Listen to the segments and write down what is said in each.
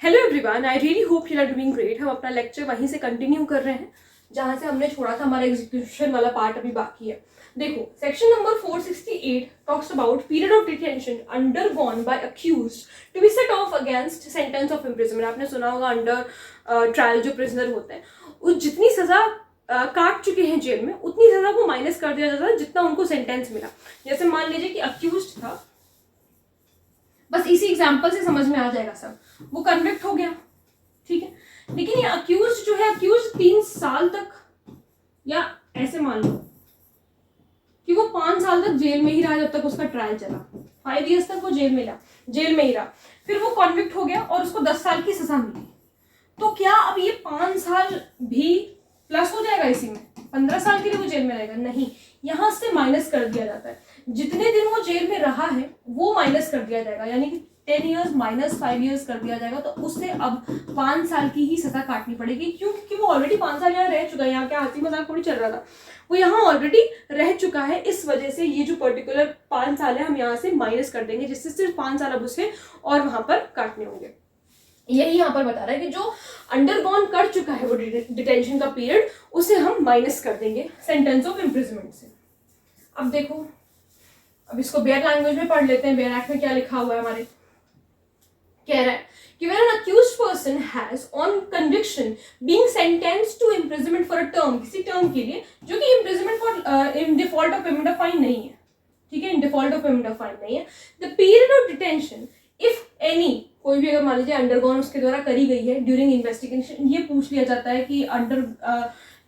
Hello everyone, I really hope you are doing great. हम अपना lecture वहीं से कंटिन्यू कर रहे हैं जहां से हमने छोड़ा था। हमारा एग्जीक्यूशन वाला पार्ट अभी बाकी है। देखो, section number 468 talks about period of detention undergone by accused to be set off against sentence of imprisonment. आपने सुना होगा अंडर ट्रायल जो प्रिजनर होते हैं वो जितनी सजा काट चुके हैं जेल में उतनी सजा को माइनस कर दिया जाता है जितना उनको सेंटेंस मिला। जैसे मान लीजिए कि अक्यूज्ड था, बस इसी एग्जाम्पल से समझ में आ जाएगा सब। वो कन्विक्ट हो गया, ठीक है, लेकिन ये अक्यूज जो है, अक्यूज 3 साल तक, या ऐसे मान लो कि वो 5 साल तक जेल में ही रहा जब तक उसका ट्रायल चला। 5 years तक वो जेल में ही रहा। फिर वो कन्विक्ट हो गया और उसको 10 साल की सजा मिली। तो क्या अब ये 5 साल भी प्लस हो जाएगा इसी में? 15 साल के लिए वो जेल में रहेगा? नहीं, यहां से माइनस कर दिया जाता है। जितने दिन वो जेल में रहा है वो माइनस कर दिया जाएगा, यानी कि 10 years माइनस 5 years कर दिया जाएगा। तो उससे अब 5 साल की ही सजा काटनी पड़ेगी। क्यों? क्योंकि वो ऑलरेडी 5 साल यहाँ रह चुका है। यहाँ क्या हंसी मजाक थोड़ी चल रहा था, वो यहाँ ऑलरेडी रह चुका है। इस वजह से ये जो पर्टिकुलर 5 साल है हम यहाँ से माइनस कर देंगे, जिससे सिर्फ 5 साल अब उसे और वहां पर काटने होंगे। यही यहाँ पर बता रहा है कि जो अंडरगॉन कर चुका है वो डिटेंशन का पीरियड, उसे हम माइनस कर देंगे सेंटेंस ऑफ इम्प्रिजनमेंट से। अब देखो, अब इसको बेयर लैंग्वेज में पढ़ लेते हैं। बेयर एक्ट में क्या लिखा हुआ है हमारे, कह रहा है कि when an accused person has on conviction being sentenced to imprisonment for a term, किसी टर्म के लिए जो कि imprisonment for in default of payment of fine नहीं है, ठीक है, in default of payment of fine नहीं है, the period of detention if any, कोई भी अगर मान लीजिए अंडरगॉन उसके द्वारा करी गई है ड्यूरिंग इन्वेस्टिगेशन, ये पूछ लिया जाता है कि अंडर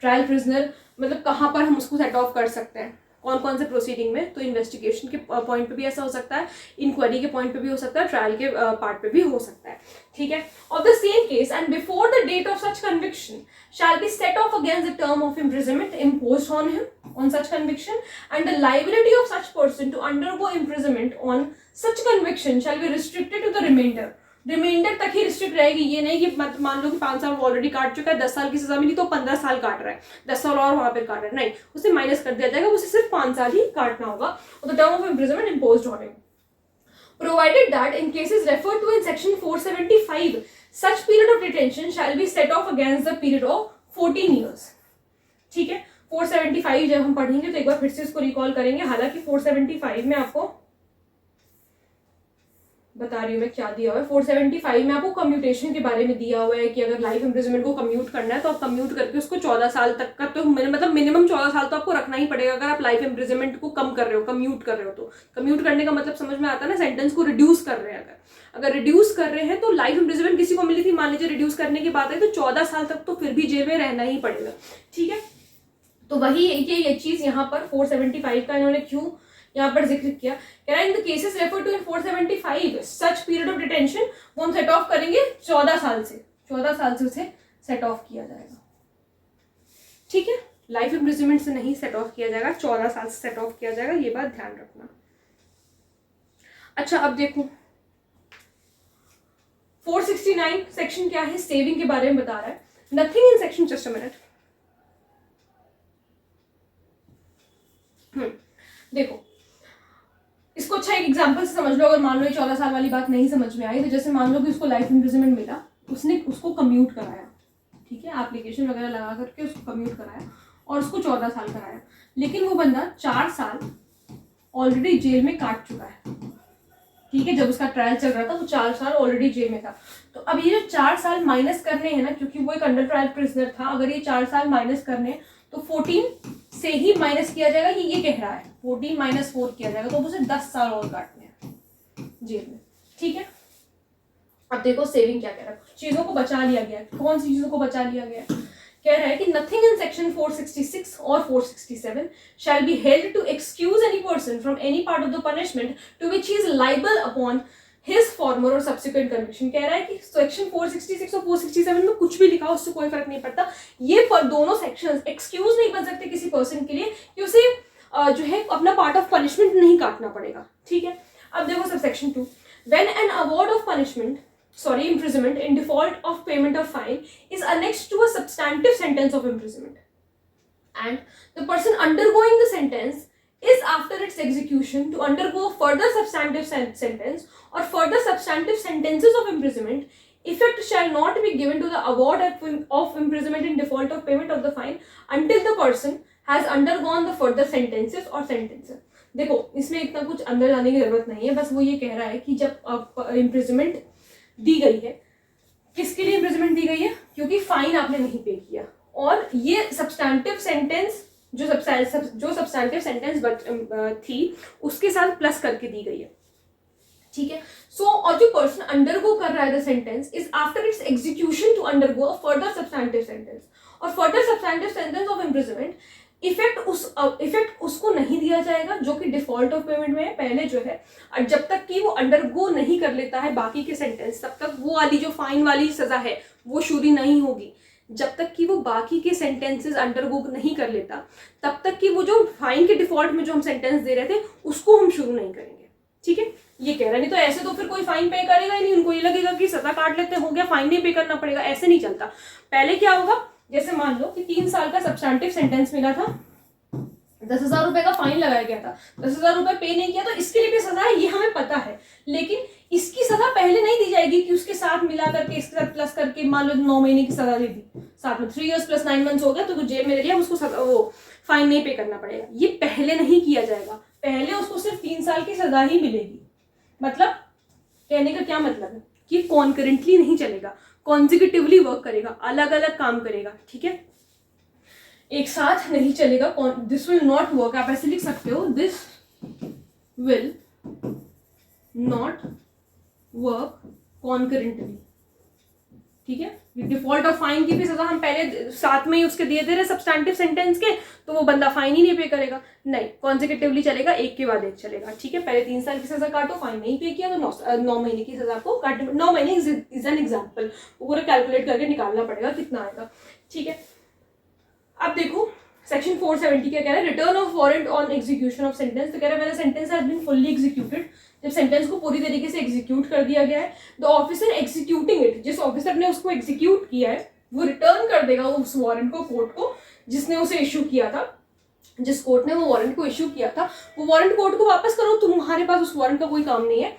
ट्रायल प्रिजनर मतलब कहाँ पर हम उसको सेट ऑफ कर सकते हैं, कौन कौन से प्रोसीडिंग में। तो इन्वेस्टिगेशन के पॉइंट पे भी ऐसा हो सकता है, इंक्वायरी के पॉइंट पे भी हो सकता है, ट्रायल के पार्ट पे भी हो सकता है, ठीक है। Of the same case and before the date of such conviction shall be set off against the term of imprisonment imposed on him on such conviction, and the liability of such person to undergo imprisonment on such conviction shall be restricted to the reminder तक ही restrict रहेगी। ये नहीं कि मान लो कि 5 साल वो ऑलरेडी काट चुका है, 10 साल की सजा मिली तो 15 साल काट रहा है, 10 साल और वहां पर काट रहा है, नहीं, उसे माइनस कर दिया जाएगा, उसे सिर्फ 5 साल ही काटना होगा। The term of imprisonment imposed on him, provided that in cases referred to in section 475 such period of detention shall be set off against the period of 14 years, ठीक है। 475 जब हम पढ़ेंगे तो एक बार फिर से इसको रिकॉल करेंगे। हालांकि 475 में आपको बता रही हूँ मैं क्या दिया हुआ है। 475 में आपको कम्यूटेशन के बारे में दिया हुआ है कि अगर लाइफ इम्प्रिजनमेंट को कम्यूट करना है तो आप कम्यूट करके उसको 14 साल तक का, तो मतलब मिनिमम 14 साल तो आपको रखना ही पड़ेगा अगर आप लाइफ इम्प्रिजनमेंट को कम कर रहे हो, कम्यूट कर रहे हो। तो कम्यूट करने का मतलब समझ में आता है ना, सेंटेंस को रिड्यूस कर रहे हैं। अगर रिड्यूस कर रहे हैं तो लाइफ इम्प्रिजनमेंट किसी को मिली थी, मान लीजिए रिड्यूस करने की बात है तो 14 साल तक तो फिर भी जेल में रहना ही पड़ेगा, ठीक है। तो वही ये चीज यहाँ पर 475 का इन्होंने क्यों यहाँ पर जिक्र किया, कह रहा है in the cases refer to in 475 such period of detention वो हम सेट ऑफ करेंगे 14 साल से, 14 साल से उसे सेट ऑफ किया जाएगा, ठीक है। लाइफ इम्प्रिजनमेंट से नहीं सेट ऑफ किया जाएगा, 14 साल से सेट ऑफ किया जाएगा, ये बात ध्यान रखना। अच्छा, अब देखो 469 सेक्शन क्या है, सेविंग के बारे में बता रहा है। Nothing in section, just a minute, देखो इसको अच्छा एक एग्जांपल से समझ लो। अगर मान लो ये 14 साल वाली बात नहीं समझ में आई तो जैसे मान लो कि उसको लाइफ इम्प्रिजनमेंट मिला, उसने उसको कम्यूट कराया, ठीक है, एप्लीकेशन वगैरह लगा करके उसको कम्यूट कराया और उसको 14 साल कराया, लेकिन वो बंदा 4 साल ऑलरेडी जेल में काट चुका है, ठीक है। जब उसका ट्रायल चल रहा था वो 4 साल ऑलरेडी जेल में था। तो अब ये जो 4 साल माइनस करने हैं ना, क्योंकि वो एक अंडर ट्रायल प्रिजनर था, अगर ये 4 साल माइनस करने तो 14 से ही माइनस किया जाएगा, ये कह रहा है 14 माइनस 4 किया जाएगा, तो उसे 10 साल और काटने हैं जेल में, ठीक है। अब देखो सेविंग क्या कह रहा है, चीजों को बचा लिया गया। कौन सी चीजों को बचा लिया गया? कह रहा है कि नथिंग इन सेक्शन 466 और 467 shall be held to excuse any person from any part of the punishment to which he is liable upon his former or subsequent conviction. कह रहा है कि सेक्शन 466 और 467 में कुछ भी लिखा हो उससे कोई फर्क नहीं पड़ता, ये दोनों सेक्शंस एक्सक्यूज नहीं बन सकते किसी पर्सन के लिए कि उसे जो है अपना पार्ट ऑफ पनिशमेंट नहीं काटना पड़ेगा, ठीक है। अब देखो sub section 2, when an award of punishment imprisonment in default of payment of fine is annexed to a substantive sentence of imprisonment and the person undergoing the sentence is after its execution to undergo further substantive sentence or further substantive sentences of imprisonment Effect shall not be given to the award of imprisonment in default of payment of the fine until the person has undergone the further sentences or sentences. देखो इसमें इतना कुछ अंदर जाने की जरूरत नहीं है, बस वो ये कह रहा है कि जब इम्प्रिजमेंट दी गई है, किसके लिए इम्प्रिजमेंट दी गई है? क्योंकि फाइन आपने नहीं पे किया, और ये सब्सटैंटिव सेंटेंस जो सब्सटैंटिव सेंटेंस थी उसके साथ प्लस करके दी गई है, ठीक है। सो और जो पर्सन अंडरगो कर रहा है the sentence is after its execution to undergo a further substantive sentence, और further substantive sentence of imprisonment effect उसको नहीं दिया जाएगा जो कि डिफॉल्ट ऑफ पेमेंट में है पहले जो है, और जब तक कि वो अंडरगो नहीं कर लेता है बाकी के सेंटेंस तब तक वो वाली जो फाइन वाली सजा है वो शुरू नहीं होगी। जब तक कि वो बाकी के सेंटेंसेस अंडरगो नहीं कर लेता तब तक कि वो जो फाइन के डिफॉल्ट में जो हम सेंटेंस दे रहे थे उसको हम शुरू नहीं करेंगे, ठीक है। ये कह रहा नहीं तो ऐसे तो फिर कोई फाइन पे करेगा ही नहीं, उनको ये लगेगा कि सजा काट लेते हो गया, फाइन नहीं पे करना पड़ेगा, ऐसे नहीं चलता। पहले क्या होगा, जैसे मान लो कि 3 साल का सब्सटैंटिव सेंटेंस मिला था, 10,000 रुपए का फाइन लगाया गया था, 10,000 रुपए पे नहीं किया तो इसके लिए भी सजा है, ये हमें पता है, लेकिन इसकी सजा पहले नहीं दी जाएगी कि उसके साथ मिला करके इसके साथ प्लस करके मान लो 9 महीने की सजा दे दी, साथ में 3 years + 9 months हो गया तो जेल में रह गया, उसको वो फाइन नहीं पे करना पड़ेगा। ये पहले नहीं किया जाएगा, पहले उसको सिर्फ 3 साल की सजा ही मिलेगी। मतलब कहने का क्या मतलब है कि कॉन्करेंटली नहीं चलेगा, कॉन्जिक्यूटिवली वर्क करेगा, अलग अलग काम करेगा, ठीक है, एक साथ नहीं चलेगा। दिस विल नॉट वर्क, आप ऐसे लिख सकते हो, this will not work concurrently, ठीक है। डिफॉल्ट ऑफ फाइन की भी सजा हम पहले साथ में ही उसके दिए दे रहे सब्सटैंटिव सेंटेंस के, तो वो बंदा फाइन ही नहीं पे करेगा, नहीं, कॉन्जिक्यूटिवली चलेगा, एक के बाद एक चलेगा, ठीक है। पहले 3 साल की सजा काटो, फाइन नहीं पे किया तो 9 महीने की सजा को काटो। 9 महीने इज एन एग्जाम्पल, पूरा कैलकुलेट करके निकालना पड़ेगा कितना आएगा, ठीक है। अब देखो सेक्शन 470 क्या कह रहा है, return of warrant on execution of sentence. तो कह रहा है when sentence has been fully executed, जब सेंटेंस को पूरी तरीके से एग्जीक्यूट कर दिया गया है, द ऑफिसर एग्जीक्यूटिंग इट, जिस ऑफिसर ने उसको एग्जीक्यूट किया है वो रिटर्न कर देगा उस वारंट को कोर्ट को जिसने उसे इश्यू किया था, जिस कोर्ट ने वो वारंट को इश्यू किया था, वो वारंट कोर्ट को वापस करो, तुम्हारे पास उस वारंट का कोई काम नहीं है।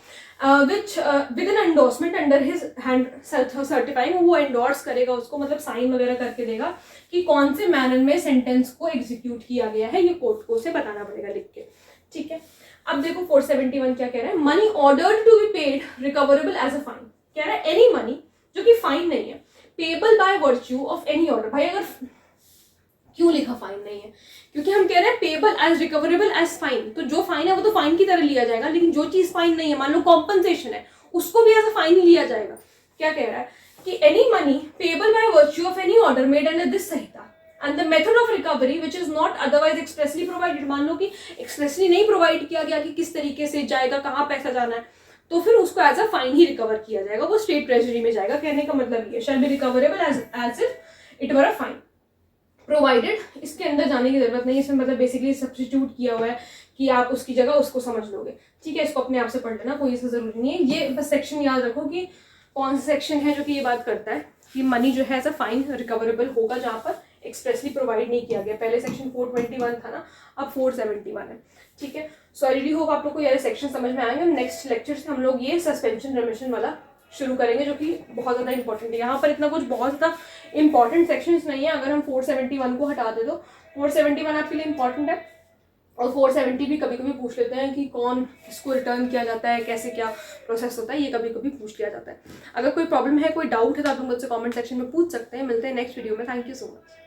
Which with an endorsement under his hand certifying, वो एंडोर्स करेगा उसको, मतलब साइन वगैरह करके देगा कि कौन से मैनर में सेंटेंस को एग्जीक्यूट किया गया है, ये कोर्ट को उसे बताना पड़ेगा लिख के, ठीक है। अब देखो 471 क्या कह रहा है, money ordered to be paid recoverable as a fine. कह रहा है एनी मनी जो कि फाइन नहीं है, payable by virtue of any order. भाई अगर क्यों लिखा फाइन नहीं है, क्योंकि हम कह रहे हैं payable as recoverable as fine, तो जो फाइन है वो तो फाइन की तरह लिया जाएगा, लेकिन जो चीज फाइन नहीं है, मान लो कॉम्पनसेशन है, उसको भी एज अ फाइन ही लिया जाएगा। क्या कह रहा है कि any money payable by virtue of any order made under this Samhita and the method of recovery which is not otherwise expressly provided. मान लो कि एक्सप्रेसली नहीं प्रोवाइड किया गया कि किस तरीके से जाएगा, कहाँ पैसा जाना है, तो फिर उसको एज अ फाइन ही रिकवर किया जाएगा, वो स्टेट ट्रेजरी में जाएगा। कहने का मतलब ये shall be recoverable as if it were a fine provided. इसके अंदर जाने की जरूरत नहीं, इसमें मतलब बेसिकली सब्स्टिट्यूट किया हुआ है कि आप उसकी जगह उसको समझ लोगे, ठीक है। इसको अपने आप से पढ़ लेना, कोई इसका जरूरी नहीं है। ये बस सेक्शन याद रखो कि कौन सा सेक्शन है जो कि ये बात करता है कि मनी जो है एज अ फाइन रिकवरेबल होगा जहाँ पर एक्सप्रेसली प्रोवाइड नहीं किया गया। पहले सेक्शन 421 था ना, अब 471 है, ठीक है। सो आई रियली होप आप लोग को ये सेक्शन समझ में आएंगे। नेक्स्ट लेक्चर से हम लोग ये सस्पेंशन रिमिशन वाला शुरू करेंगे जो कि बहुत ज़्यादा इंपॉर्टेंट है। यहाँ पर इतना कुछ बहुत ज़्यादा इंपॉर्टेंट सेक्शंस नहीं है, अगर हम 471 को हटा दे तो 471 आपके लिए इंपॉर्टेंट है, और 470 भी कभी कभी पूछ लेते हैं कि कौन किसको रिटर्न किया जाता है, कैसे क्या प्रोसेस होता है, ये कभी कभी पूछ लिया जाता है। अगर कोई प्रॉब्लम है, कोई डाउट है तो आप लोग मुझसे कमेंट सेक्शन में पूछ सकते हैं। मिलते हैं नेक्स्ट वीडियो में। Thank you so much.